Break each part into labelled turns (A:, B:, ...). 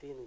A: 3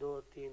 A: 2-3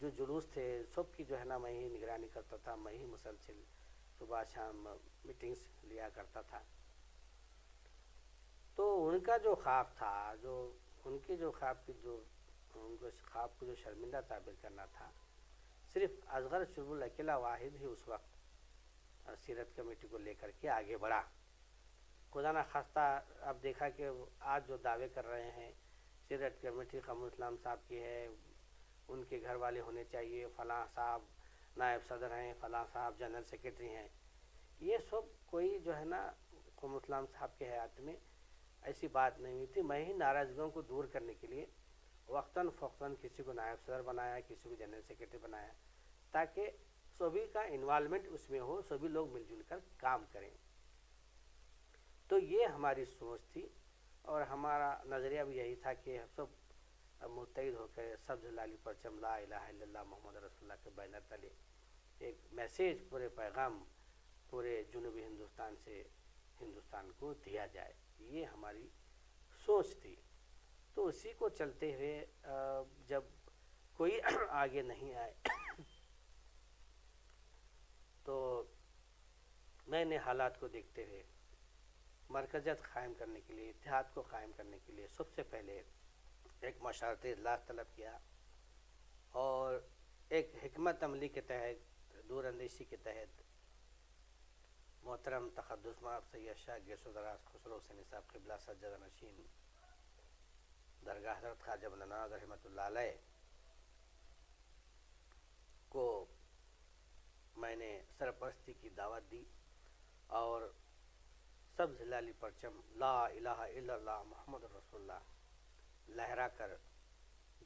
A: جو جلوس تھے سب کی جو ہے نا میں ہی نگرانی کرتا تھا، میں ہی مسلسل صبح شام میٹنگز لیا کرتا تھا۔ تو ان کا جو خواب تھا، جو ان کے جو خواب کی جو ان کو خواب کو جو شرمندہ تعبیر کرنا تھا، صرف اصغر چربل اکیلا واحد ہی اس وقت سیرت کمیٹی کو لے کر کے آگے بڑھا۔ خدا نہ خواستہ اب دیکھا کہ آج جو دعوے کر رہے ہیں سیرت کمیٹی قمر اسلام صاحب کی ہے، ان کے گھر والے ہونے چاہیے، فلاں صاحب نائب صدر ہیں، فلاں صاحب جنرل سیکرٹری ہیں، یہ سب کوئی جو ہے نا قمر اسلام صاحب کے حیات میں ایسی بات نہیں ہوئی تھی۔ میں ہی ناراضگیوں کو دور کرنے کے لیے وقتاً فوقتاً کسی کو نائب صدر بنایا، کسی کو جنرل سیکرٹری بنایا، تاکہ سبھی کا انوالومنٹ اس میں ہو، سبھی لوگ مل جل کر کام کریں۔ تو یہ ہماری سوچ تھی اور ہمارا نظریہ بھی یہی تھا کہ ہم سب متحد ہو کر سبز لالی پرچم لا الہ الا اللہ محمد رسول اللہ کے بینر تلے ایک میسیج، پورے پیغام پورے جنوبی ہندوستان سے ہندوستان کو دیا جائے، یہ ہماری سوچ تھی۔ تو اسی کو چلتے ہوئے جب کوئی آگے نہیں آئے تو میں نے حالات کو دیکھتے ہوئے مرکزیت قائم کرنے کے لیے، اتحاد کو قائم کرنے کے لیے سب سے پہلے ایک مشاورت اجلاس طلب کیا اور ایک حکمت عملی کے تحت، دور اندیشی کے تحت محترم تقدس مآب سید شاہ گیس و دراز خسرو حسینی صاحب قبلہ سجادہ نشین درگاہ حضرت خواجہ بلند رحمۃ اللہ علیہ کو میں نے سرپرستی کی دعوت دی اور سبز لالی پرچم لا الہ الا اللہ محمد رسول اللہ لہرا کر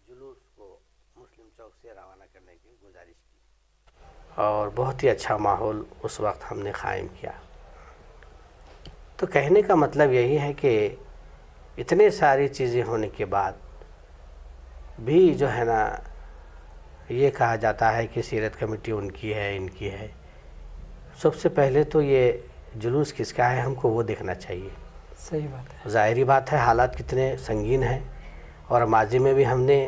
A: جلوس کو مسلم چوک سے روانہ کرنے کی گزارش کی، اور بہت ہی اچھا ماحول اس وقت ہم نے قائم کیا۔ تو کہنے کا مطلب یہی ہے کہ اتنے ساری چیزیں ہونے کے بعد بھی جو ہے نا یہ کہا جاتا ہے کہ سیرت کمیٹی ان کی ہے، ان کی ہے۔ سب سے پہلے تو یہ جلوس کس کا ہے ہم کو وہ دیکھنا چاہیے۔
B: صحیح بات ہے،
A: ظاہری بات ہے حالات کتنے سنگین ہیں، اور ماضی میں بھی ہم نے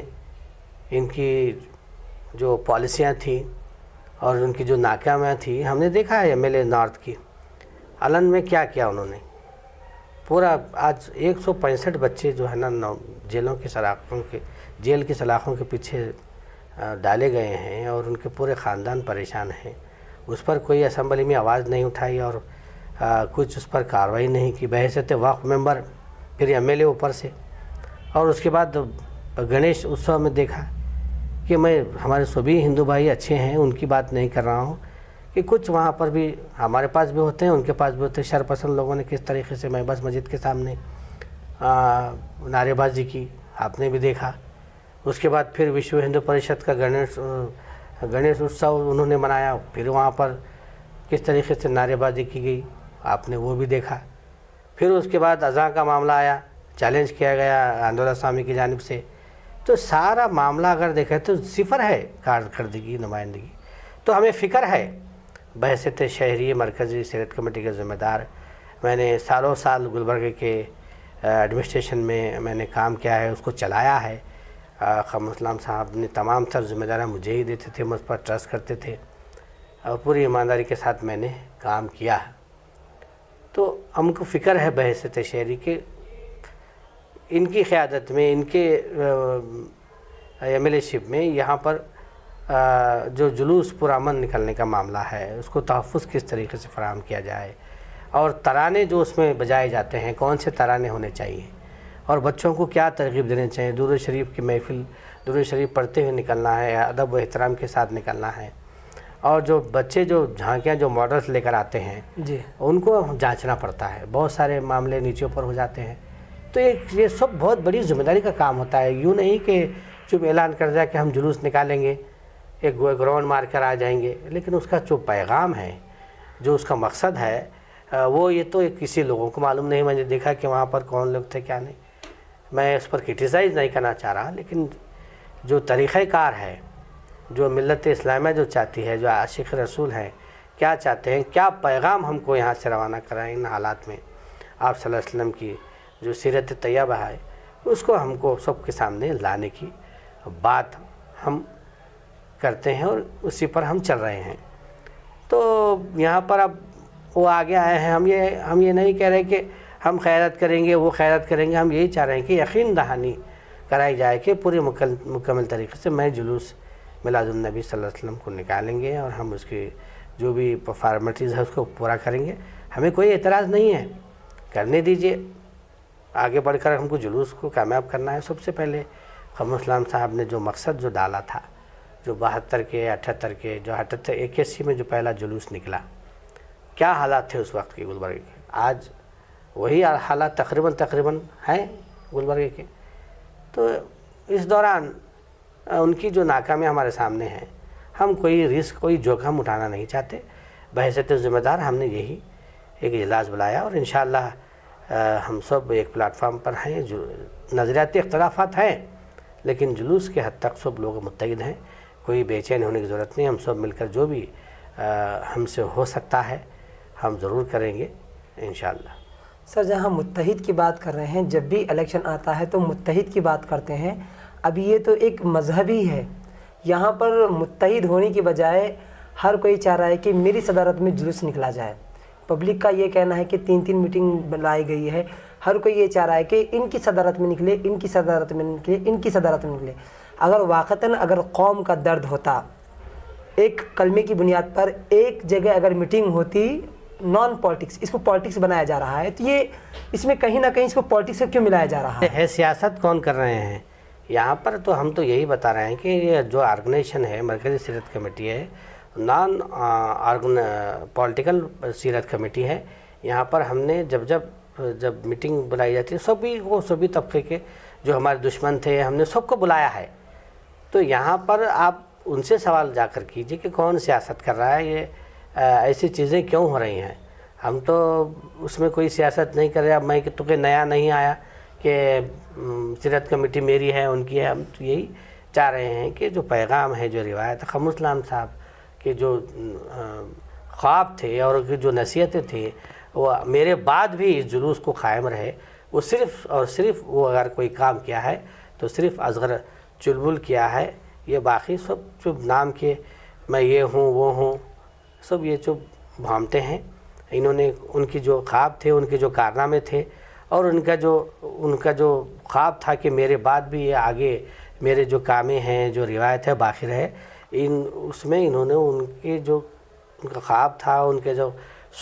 A: ان کی جو پالیسیاں تھیں اور ان کی جو ناکامیاں تھیں ہم نے دیکھا ہے۔ ایم ایل اے نارتھ کی علن میں کیا کیا انہوں نے، پورا آج 165 بچے جو ہے نا جیلوں کی سلاخوں کے جیل کی سلاخوں کے پیچھے ڈالے گئے ہیں اور ان کے پورے خاندان پریشان ہیں۔ اس پر کوئی اسمبلی میں آواز نہیں اٹھائی اور کچھ اس پر کارروائی نہیں کی بحیثیت وقف ممبر، پھر ایم ایل اے اوپر سے۔ اور اس کے بعد گنیش اتسو میں دیکھا کہ میں ہمارے سبھی ہندو بھائی اچھے ہیں، ان کی بات نہیں کر رہا ہوں کہ کچھ وہاں پر بھی ہمارے پاس بھی ہوتے ہیں، ان کے پاس بھی ہوتے ہیں۔ شرپسند لوگوں نے کس طریقے سے محبس مسجد کے سامنے نعرے بازی کی آپ نے بھی دیکھا۔ اس کے بعد پھر وشو ہندو پریشد کا گنیش اتسو انہوں نے منایا، پھر وہاں پر کس طریقے سے نعرے بازی کی گئی آپ نے وہ بھی دیکھا۔ پھر اس کے بعد اذان کا معاملہ آیا، چیلنج کیا گیا آندولہ سوامی کی جانب سے۔ تو سارا معاملہ اگر دیکھیں تو صفر ہے کارکردگی، نمائندگی۔ تو ہمیں فکر ہے بحیثیت شہری مرکزی سیرت کمیٹی کے ذمہ دار، میں نے سالوں سال گلبرگہ کے ایڈمنسٹریشن میں نے کام کیا ہے، اس کو چلایا ہے۔ قمر اسلام صاحب نے تمام تر ذمہ داریاں مجھے ہی دیتے تھے، مجھ پر ٹرسٹ کرتے تھے اور پوری ایمانداری کے ساتھ میں نے کام کیا ہے۔ تو ہم کو فکر ہے بحیثیت شہری کے ان کی قیادت میں، ان کے ایم ایل اے شپ میں یہاں پر جو جلوس پرامن نکلنے کا معاملہ ہے اس کو تحفظ کس طریقے سے فراہم کیا جائے، اور ترانے جو اس میں بجائے جاتے ہیں کون سے ترانے ہونے چاہیے، اور بچوں کو کیا ترغیب دینے چاہیے۔ درود شریف کی محفل درود شریف پڑھتے ہوئے نکلنا ہے، ادب و احترام کے ساتھ نکلنا ہے، اور جو بچے جو جھانکیاں جو ماڈلس لے کر آتے ہیں
B: جی
A: ان کو جانچنا پڑتا ہے، بہت سارے معاملے نیچے اوپر ہو جاتے ہیں۔ تو یہ سب بہت بڑی ذمہ داری کا کام ہوتا ہے، یوں نہیں کہ چپ اعلان کر دیا کہ ہم جلوس نکالیں گے، ایک گراؤنڈ مار کر آ جائیں گے، لیکن اس کا جو پیغام ہے، جو اس کا مقصد ہے، وہ یہ تو کسی لوگوں کو معلوم نہیں۔ میں نے دیکھا کہ وہاں پر کون لوگ تھے کیا نہیں، میں اس پر کرٹیسائز نہیں کرنا چاہ رہا، لیکن جو طریقہ کار ہے، جو ملت اسلامیہ جو چاہتی ہے، جو عاشق رسول ہیں کیا چاہتے ہیں، کیا پیغام ہم کو یہاں سے روانہ کرائیں ان حالات میں، آپ صلی اللہ علیہ وسلم کی جو سیرت طیبہ ہے اس کو ہم کو سب کے سامنے لانے کی بات ہم کرتے ہیں اور اسی پر ہم چل رہے ہیں. تو یہاں پر اب وہ آگے آئے ہیں. ہم یہ نہیں کہہ رہے کہ ہم خیرات کریں گے وہ خیرات کریں گے. ہم یہی چاہ رہے ہیں کہ یقین دہانی کرائی جائے کہ پورے مکمل طریقے سے میں جلوس میلاد النبی صلی اللہ علیہ وسلم کو نکالیں گے اور ہم اس کی جو بھی فارمیلٹیز ہے اس کو پورا کریں گے. ہمیں کوئی اعتراض نہیں ہے, کرنے دیجئے. آگے بڑھ کر ہم کو جلوس کو کامیاب کرنا ہے. سب سے پہلے قمر اسلام صاحب نے جو مقصد جو ڈالا تھا, جو 72 کے 78 کے جو 81 میں جو پہلا جلوس نکلا, کیا حالات تھے اس وقت کے گلبرگہ کے, آج وہی حالات تقریباً ہیں گلبرگہ کے. تو اس دوران ان کی جو ناکامیاں ہمارے سامنے ہیں, ہم کوئی رسک کوئی جوخم اٹھانا نہیں چاہتے. بحیثیت ذمہ دار ہم نے یہی ایک اجلاس بلایا اور انشاءاللہ ہم سب ایک پلیٹ فارم پر ہیں. جو نظریاتی اختلافات ہیں لیکن جلوس کے حد تک سب لوگ متحد ہیں. کوئی بے چین ہونے کی ضرورت نہیں. ہم سب مل کر جو بھی ہم سے ہو سکتا ہے ہم ضرور کریں گے انشاءاللہ.
B: سر, جہاں متحد کی بات کر رہے ہیں, جب بھی الیکشن آتا ہے تو متحد کی بات کرتے ہیں. اب یہ تو ایک مذہبی ہے, یہاں پر متحد ہونے کی بجائے ہر کوئی چاہ رہا ہے کہ میری صدارت میں جلوس نکلا جائے. پبلک کا یہ کہنا ہے کہ 3 میٹنگ بنائی گئی ہے, ہر کوئی یہ چاہ رہا ہے کہ ان کی صدارت میں نکلے, ان کی صدارت میں نکلے, ان کی صدارت میں نکلے. اگر واقعتاً اگر قوم کا درد ہوتا, ایک کلمے کی بنیاد پر ایک جگہ اگر میٹنگ ہوتی, نان پالیٹکس, اس کو پالیٹکس بنایا جا رہا ہے, تو یہ اس میں کہیں نہ کہیں اس کو پالیٹکس سے کیوں ملایا جا رہا
A: ہے؟ سیاست کون کر رہے ہیں یہاں پر؟ تو ہم تو یہی بتا رہے ہیں کہ یہ جو آرگنائزیشن ہے, مرکزی سیرت کمیٹی ہے, نان پولیٹیکل سیرت کمیٹی ہے. یہاں پر ہم نے جب میٹنگ بلائی جاتی ہے سبھی طبقے کے جو ہمارے دشمن تھے ہم نے سب کو بلایا ہے. تو یہاں پر آپ ان سے سوال جا کر کیجئے کہ کون سیاست کر رہا ہے, یہ ایسی چیزیں کیوں ہو رہی ہیں. ہم تو اس میں کوئی سیاست نہیں کر رہے. اب میں تو کہ نیا نہیں آیا کہ سیرت کمیٹی میری ہے ان کی ہے. ہم تو یہی چاہ رہے ہیں کہ جو پیغام ہے, جو روایت قمر اسلام صاحب کے جو خواب تھے اور جو نصیحتیں تھیں وہ میرے بعد بھی اس جلوس کو قائم رہے. وہ صرف اور صرف وہ اگر کوئی کام کیا ہے تو صرف اصغر چلبل کیا ہے. یہ باقی سب چپ نام کے میں یہ ہوں وہ ہوں, سب یہ چپ بھامتے ہیں. انہوں نے ان کی جو خواب تھے, ان کے جو کارنامے تھے اور ان کا جو خواب تھا کہ میرے بعد بھی یہ آگے میرے جو کامیں ہیں, جو روایت ہے باقی رہے, اس میں انہوں نے ان کا خواب تھا, ان کے جو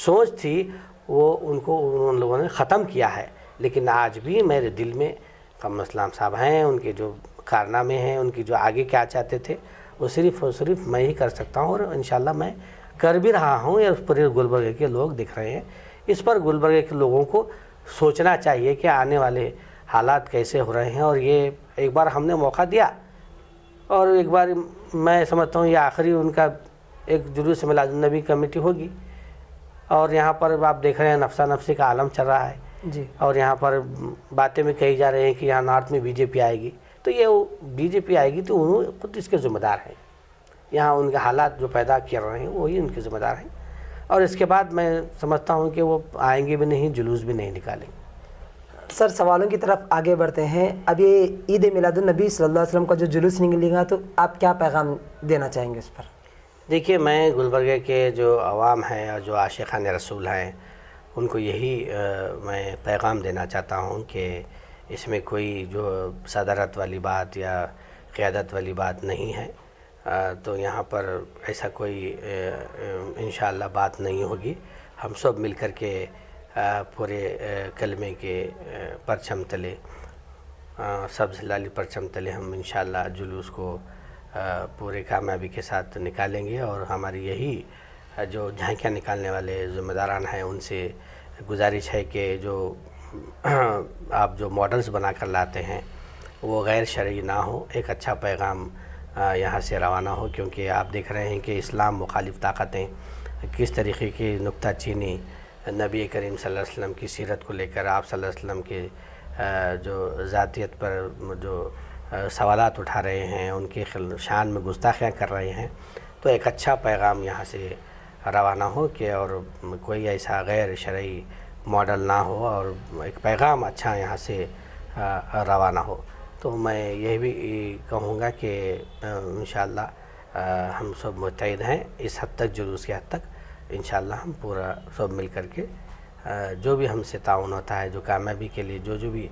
A: سوچ تھی وہ ان لوگوں نے ختم کیا ہے. لیکن آج بھی میرے دل میں قمر اسلام صاحب ہیں, ان کے جو کارنامے ہیں, ان کی جو آگے کیا چاہتے تھے وہ صرف اور صرف میں ہی کر سکتا ہوں, اور انشاءاللہ میں کر بھی رہا ہوں. یہ اس پر گلبرگہ کے لوگ دکھ رہے ہیں. اس پر گلبرگہ کے لوگوں کو سوچنا چاہیے کہ آنے والے حالات کیسے ہو رہے ہیں. اور یہ ایک بار ہم نے موقع دیا اور ایک بار میں سمجھتا ہوں یہ آخری ان کا ایک جلوس میلاد النبی کمیٹی ہوگی. اور یہاں پر آپ دیکھ رہے ہیں نفسا نفسی کا عالم چل رہا ہے
B: جی.
A: اور یہاں پر باتیں میں کہی جا رہے ہیں کہ یہاں نارتھ میں بی جے پی آئے گی. تو یہ بی جے پی آئے گی تو انہوں خود اس کے ذمہ دار ہیں. یہاں ان کے حالات جو پیدا کر رہے ہیں وہی ان کے ذمہ دار ہیں. اور اس کے بعد میں سمجھتا ہوں کہ وہ آئیں گے بھی نہیں, جلوس بھی نہیں نکالیں گے.
B: سر, سوالوں کی طرف آگے بڑھتے ہیں. اب یہ عید میلاد النبی صلی اللہ علیہ وسلم کا جو جلوس نکلے گا تو آپ کیا پیغام دینا چاہیں گے اس پر؟
A: دیکھیے, میں گلبرگہ کے جو عوام ہیں اور جو عاشقان رسول ہیں ان کو یہی میں پیغام دینا چاہتا ہوں کہ اس میں کوئی جو صدارت والی بات یا قیادت والی بات نہیں ہے. تو یہاں پر ایسا کوئی انشاءاللہ بات نہیں ہوگی. ہم سب مل کر کے پورے کلمے کے پرچم تلے, سبز لالی پرچم تلے ہم انشاءاللہ جلوس کو پورے کامیابی کے ساتھ نکالیں گے. اور ہماری یہی جو جھانکیاں نکالنے والے ذمہ داران ہیں ان سے گزارش ہے کہ جو آپ جو ماڈلز بنا کر لاتے ہیں وہ غیر شرعی نہ ہو, ایک اچھا پیغام یہاں سے روانہ ہو. کیونکہ آپ دیکھ رہے ہیں کہ اسلام مخالف طاقتیں کس طریقے کی نکتہ چینی نبی کریم صلی اللہ علیہ وسلم کی سیرت کو لے کر, آپ صلی اللہ علیہ وسلم کے جو ذاتیت پر جو سوالات اٹھا رہے ہیں, ان کی شان میں گستاخیاں کر رہے ہیں. تو ایک اچھا پیغام یہاں سے روانہ ہو کہ اور کوئی ایسا غیر شرعی ماڈل نہ ہو اور ایک پیغام اچھا یہاں سے روانہ ہو. تو میں یہ بھی کہوں گا کہ انشاءاللہ ہم سب متحد ہیں اس حد تک، جلوس کی حد تک انشاءاللہ ہم پورا سب مل کر کے جو بھی ہم سے تعاون ہوتا ہے، جو کامیابی کے لیے جو بھی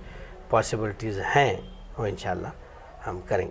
A: پاسبلٹیز ہیں وہ انشاءاللہ ہم کریں گے.